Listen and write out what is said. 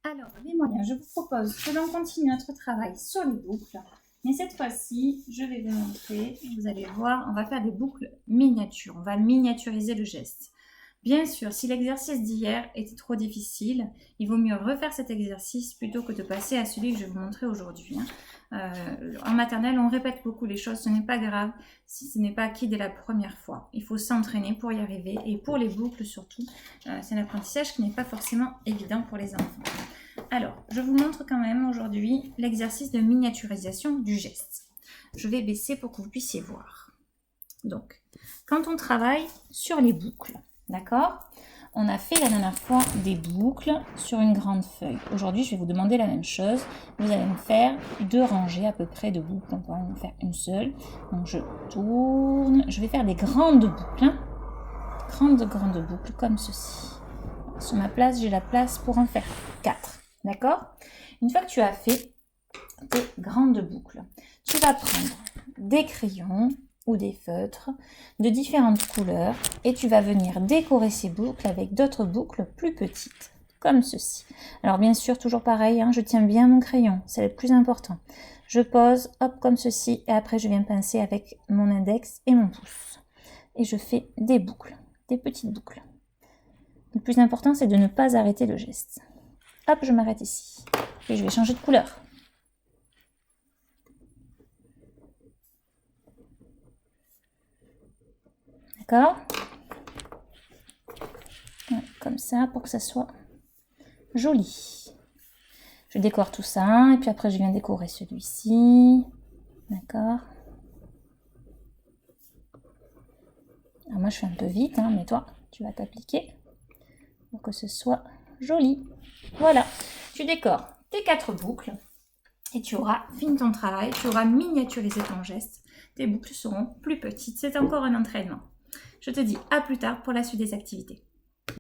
Alors, les moyens, je vous propose que l'on continue notre travail sur les boucles. Mais cette fois-ci, je vais vous montrer, vous allez voir, on va faire des boucles miniatures. On va miniaturiser le geste. Bien sûr, si l'exercice d'hier était trop difficile, il vaut mieux refaire cet exercice plutôt que de passer à celui que je vais vous montrer aujourd'hui. En maternelle, on répète beaucoup les choses, ce n'est pas grave si ce n'est pas acquis dès la première fois. Il faut s'entraîner pour y arriver et pour les boucles surtout, c'est un apprentissage qui n'est pas forcément évident pour les enfants. Alors, je vous montre quand même aujourd'hui l'exercice de miniaturisation du geste. Je vais baisser pour que vous puissiez voir. Donc, quand on travaille sur les boucles, d'accord? On a fait la dernière fois des boucles sur une grande feuille. Aujourd'hui, je vais vous demander la même chose. Vous allez me faire 2 rangées à peu près de boucles. On va en faire une seule. Donc, je tourne. Je vais faire des grandes boucles. Hein? Grandes boucles comme ceci. Sur ma place, j'ai la place pour en faire 4. D'accord? Une fois que tu as fait tes grandes boucles, tu vas prendre des crayons ou des feutres de différentes couleurs et tu vas venir décorer ces boucles avec d'autres boucles plus petites, comme ceci. Alors bien sûr, toujours pareil, hein, je tiens bien mon crayon, c'est le plus important. Je pose, hop, comme ceci, et après je viens pincer avec mon index et mon pouce. Et je fais des boucles, des petites boucles. Le plus important, c'est de ne pas arrêter le geste. Hop, je m'arrête ici. Et je vais changer de couleur. D'accord? Ouais, comme ça, pour que ça soit joli. Je décore tout ça, et puis après je viens décorer celui-ci. D'accord? Alors moi je fais un peu vite, hein, mais toi, tu vas t'appliquer pour que ce soit joli. Voilà, tu décores tes 4 boucles et tu auras fini ton travail, tu auras miniaturisé ton geste. Tes boucles seront plus petites, c'est encore un entraînement. Je te dis à plus tard pour la suite des activités.